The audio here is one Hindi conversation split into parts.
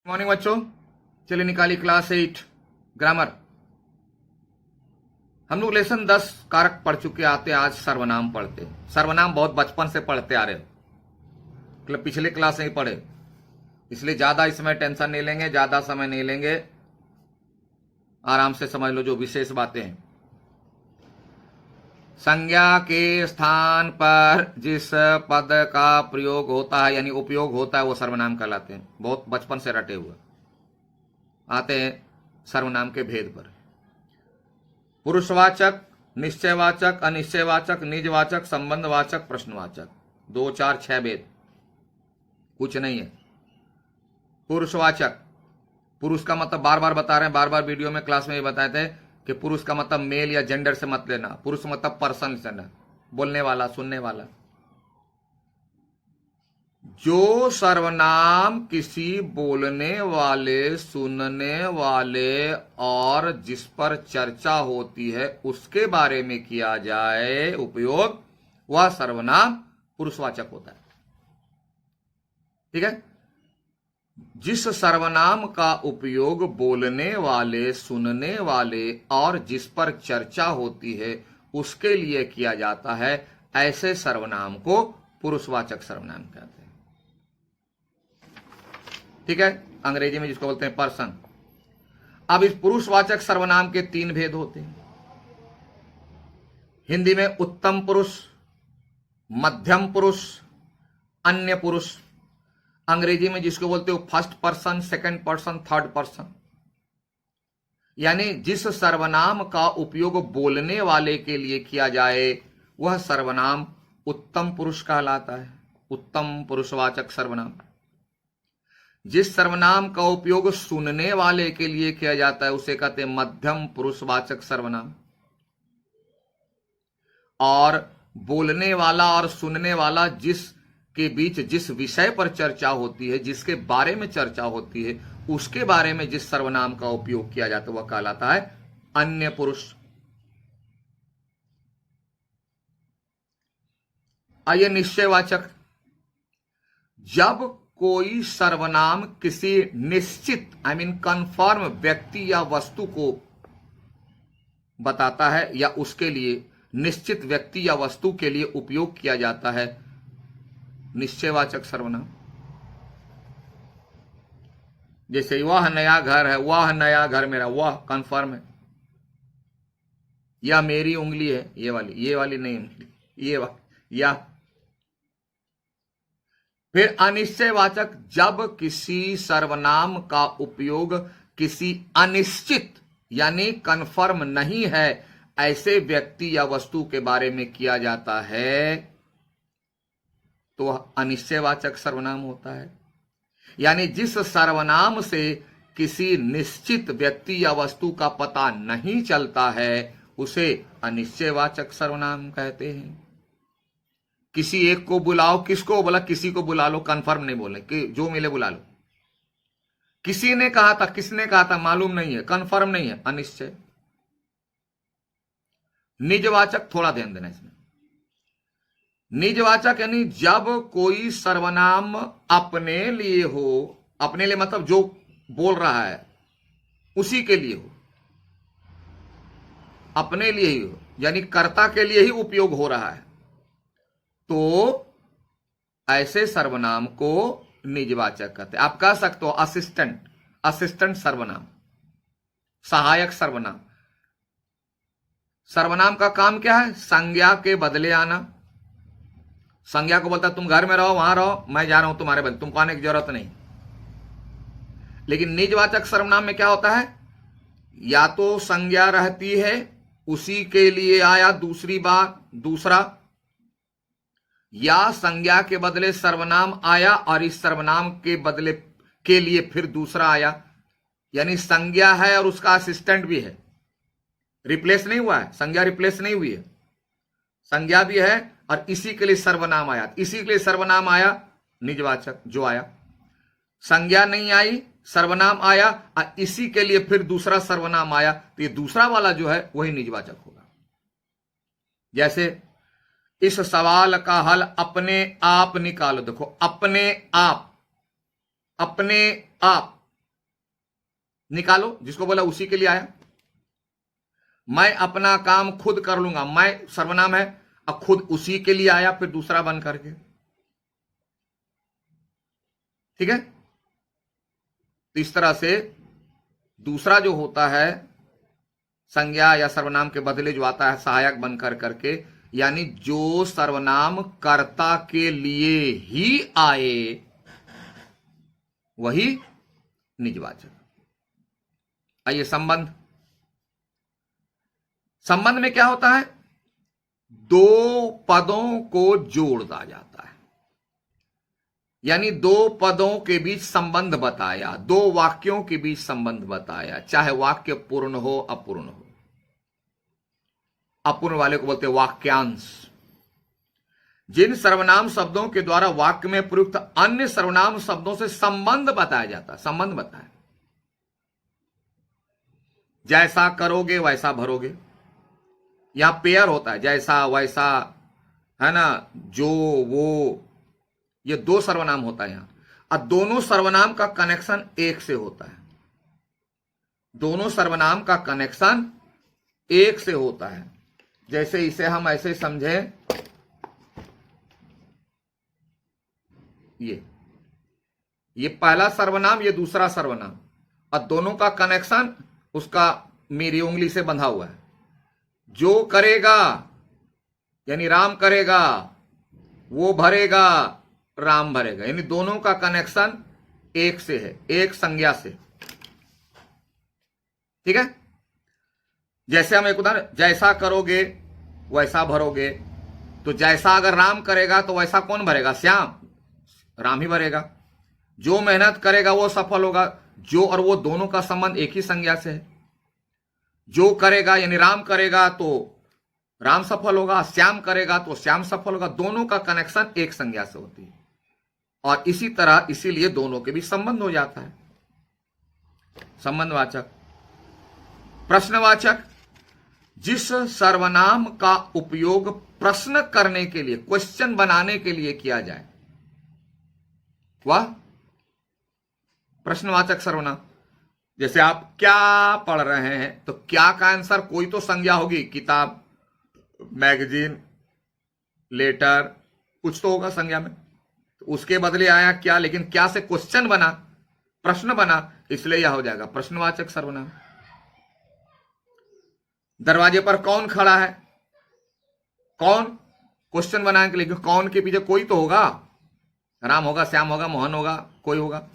मॉर्निंग बच्चों, चलिए निकाली क्लास 8 ग्रामर। हम लोग लेसन 10 कारक पढ़ चुके आते, आज सर्वनाम पढ़ते। सर्वनाम बहुत बचपन से पढ़ते आ रहे हो, मतलब पिछले क्लास में ही पढ़े, इसलिए ज्यादा इसमें टेंशन नहीं लेंगे, ज्यादा समय नहीं लेंगे, आराम से समझ लो जो विशेष बातें हैं। संज्ञा के स्थान पर जिस पद का प्रयोग होता है यानी उपयोग होता है वो सर्वनाम कहलाते हैं। बहुत बचपन से रटे हुए आते हैं सर्वनाम के भेद पर। पुरुषवाचक, निश्चयवाचक, अनिश्चयवाचक, निजवाचक, संबंधवाचक, प्रश्नवाचक, 2, 4, 6 भेद, कुछ नहीं है। पुरुषवाचक, पुरुष का मतलब बार बार बता रहे हैं, बार बार वीडियो में क्लास में ये बताए थे कि पुरुष का मतलब मेल या जेंडर से मत लेना। पुरुष मतलब पर्सन लेना, बोलने वाला, सुनने वाला। जो सर्वनाम किसी बोलने वाले, सुनने वाले और जिस पर चर्चा होती है उसके बारे में किया जाए उपयोग, वह सर्वनाम पुरुषवाचक होता है। ठीक है। जिस सर्वनाम का उपयोग बोलने वाले, सुनने वाले और जिस पर चर्चा होती है उसके लिए किया जाता है, ऐसे सर्वनाम को पुरुषवाचक सर्वनाम कहते हैं। ठीक है। अंग्रेजी में जिसको बोलते हैं पर्सन। अब इस पुरुषवाचक सर्वनाम के 3 भेद होते हैं। हिंदी में उत्तम पुरुष, मध्यम पुरुष, अन्य पुरुष। अंग्रेजी में जिसको बोलते हो first person, second person, third person. यानी जिस सर्वनाम का उपयोग बोलने वाले के लिए किया जाए वह सर्वनाम उत्तम पुरुष कहलाता है, उत्तम पुरुषवाचक सर्वनाम। जिस सर्वनाम का उपयोग सुनने वाले के लिए किया जाता है उसे कहते हैं मध्यम पुरुषवाचक सर्वनाम। और बोलने वाला और सुनने वाला जिस के बीच जिस विषय पर चर्चा होती है, जिसके बारे में चर्चा होती है, उसके बारे में जिस सर्वनाम का उपयोग किया जाता है वह कहलाता है अन्य पुरुष। आइए निश्चयवाचक। जब कोई सर्वनाम किसी निश्चित कंफर्म व्यक्ति या वस्तु को बताता है या उसके लिए निश्चित व्यक्ति या वस्तु के लिए उपयोग किया जाता है, निश्चयवाचक सर्वनाम। जैसे वह नया घर है, वह नया घर मेरा, वह कंफर्म है। या मेरी उंगली है, ये वाली नहीं उंगली, ये वाली। या फिर अनिश्चयवाचक, जब किसी सर्वनाम का उपयोग किसी अनिश्चित यानी कंफर्म नहीं है ऐसे व्यक्ति या वस्तु के बारे में किया जाता है तो अनिश्चयवाचक सर्वनाम होता है। यानी जिस सर्वनाम से किसी निश्चित व्यक्ति या वस्तु का पता नहीं चलता है उसे अनिश्चयवाचक सर्वनाम कहते हैं। किसी एक को बुलाओ, किसको बोला? किसी को बुला लो, कंफर्म नहीं बोले कि जो मिले बुला लो। किसी ने कहा था, किसने कहा था मालूम नहीं है, कंफर्म नहीं है, अनिश्चय। निजवाचक, थोड़ा ध्यान देना इसमें। निजवाचक यानी जब कोई सर्वनाम अपने लिए हो, अपने लिए मतलब जो बोल रहा है उसी के लिए हो, अपने लिए ही हो, यानी कर्ता के लिए ही उपयोग हो रहा है, तो ऐसे सर्वनाम को निजवाचक कहते हैं। आप कह सकते हो असिस्टेंट, असिस्टेंट सर्वनाम, सहायक सर्वनाम। सर्वनाम का काम क्या है? संज्ञा के बदले आना। संज्ञा को बोलता तुम घर में रहो, वहां रहो, मैं जा रहा हूं तुम्हारे बदले, तुमको आने की जरूरत नहीं। लेकिन निजवाचक सर्वनाम में क्या होता है? या तो संज्ञा रहती है, उसी के लिए आया दूसरी बार दूसरा, या संज्ञा के बदले सर्वनाम आया और इस सर्वनाम के बदले के लिए फिर दूसरा आया। यानी संज्ञा है और उसका असिस्टेंट भी है, रिप्लेस नहीं हुआ है, संज्ञा रिप्लेस नहीं हुई है, संज्ञा भी है और इसी के लिए सर्वनाम आया। इसी के लिए सर्वनाम आया निजवाचक जो आया। संज्ञा नहीं आई, सर्वनाम आया और इसी के लिए फिर दूसरा सर्वनाम आया, तो ये दूसरा वाला जो है वही निजवाचक होगा। जैसे इस सवाल का हल अपने आप निकालो। देखो अपने आप, अपने आप निकालो, जिसको बोला उसी के लिए आया। मैं अपना काम खुद कर लूंगा, मैं सर्वनाम है, अब खुद उसी के लिए आया फिर दूसरा बन करके। ठीक है, तो इस तरह से दूसरा जो होता है संज्ञा या सर्वनाम के बदले जो आता है सहायक बनकर करके, यानी जो सर्वनाम कर्ता के लिए ही आए वही निजवाचक। आइए संबंध। संबंध में क्या होता है? दो पदों को जोड़ दिया जाता है, यानी दो पदों के बीच संबंध बताया, दो वाक्यों के बीच संबंध बताया, चाहे वाक्य पूर्ण हो अपूर्ण हो। अपूर्ण वाले को बोलते वाक्यांश। जिन सर्वनाम शब्दों के द्वारा वाक्य में प्रयुक्त अन्य सर्वनाम शब्दों से संबंध बताया जाता है, संबंध बताया। जैसा करोगे वैसा भरोगे, यहां पेयर होता है, जैसा वैसा, है ना, जो वो, ये दो सर्वनाम होता है यहां। अब दोनों सर्वनाम का कनेक्शन एक से होता है, दोनों सर्वनाम का कनेक्शन एक से होता है। जैसे इसे हम ऐसे समझें, ये पहला सर्वनाम, ये दूसरा सर्वनाम, और दोनों का कनेक्शन उसका मेरी उंगली से बंधा हुआ है। जो करेगा यानी राम करेगा, वो भरेगा राम भरेगा, यानी दोनों का कनेक्शन एक से है, एक संज्ञा से। ठीक है, जैसे हम एक उदाहरण, जैसा करोगे वैसा भरोगे, तो जैसा अगर राम करेगा तो वैसा कौन भरेगा? श्याम, राम ही भरेगा। जो मेहनत करेगा वो सफल होगा, जो और वो दोनों का संबंध एक ही संज्ञा से है। जो करेगा यानी राम करेगा तो राम सफल होगा, श्याम करेगा तो श्याम सफल होगा, दोनों का कनेक्शन एक संज्ञा से होती है। और इसी तरह इसीलिए दोनों के बीच संबंध हो जाता है। संबंधवाचक। प्रश्नवाचक, जिस सर्वनाम का उपयोग प्रश्न करने के लिए, क्वेश्चन बनाने के लिए किया जाए वह प्रश्नवाचक सर्वनाम। जैसे आप क्या पढ़ रहे हैं, तो क्या का आंसर कोई तो संज्ञा होगी, किताब, मैगजीन, लेटर, कुछ तो होगा संज्ञा में, तो उसके बदले आया क्या, लेकिन क्या से क्वेश्चन बना, प्रश्न बना, इसलिए यह हो जाएगा प्रश्नवाचक सर्वनाम। दरवाजे पर कौन खड़ा है? कौन क्वेश्चन बनाने के लिए, कौन के पीछे कोई तो होगा, राम होगा, श्याम होगा, मोहन होगा, कोई होगा,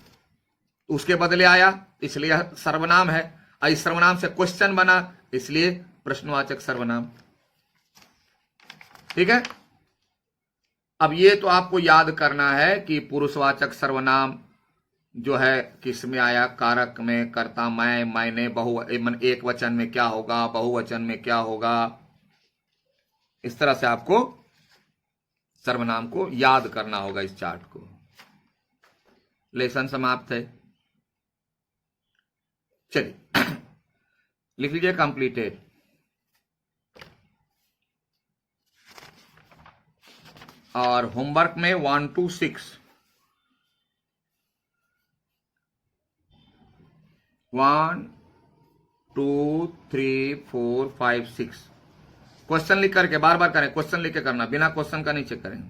उसके बदले आया इसलिए सर्वनाम है। इस सर्वनाम से क्वेश्चन बना इसलिए प्रश्नवाचक सर्वनाम। ठीक है, अब ये तो आपको याद करना है कि पुरुषवाचक सर्वनाम जो है किस में आया, कारक में, कर्ता मैं, मैंने, एक वचन में क्या होगा, बहुवचन में क्या होगा। इस तरह से आपको सर्वनाम को याद करना होगा इस चार्ट को। लेसन समाप्त है। चलिए लिख लीजिए कंप्लीटेड। और होमवर्क में 1 to 6, 1 2 3 4 5 6 क्वेश्चन लिख करके बार बार करें, क्वेश्चन लिख के करना, बिना क्वेश्चन का नहीं चेक करें।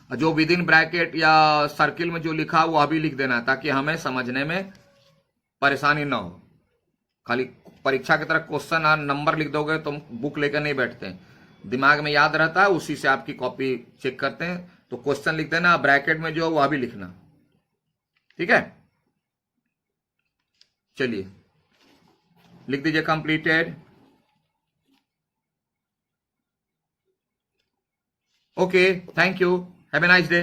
जो विद इन ब्रैकेट या सर्किल में जो लिखा वो अभी लिख देना, ताकि हमें समझने में परेशानी ना हो। खाली परीक्षा की तरह क्वेश्चन और नंबर लिख दोगे तो बुक लेकर नहीं बैठते, दिमाग में याद रहता है, उसी से आपकी कॉपी चेक करते हैं। तो क्वेश्चन लिख देना, ब्रैकेट में जो वो भी लिखना। ठीक है, चलिए लिख दीजिए completed. Okay, thank you, have a nice day.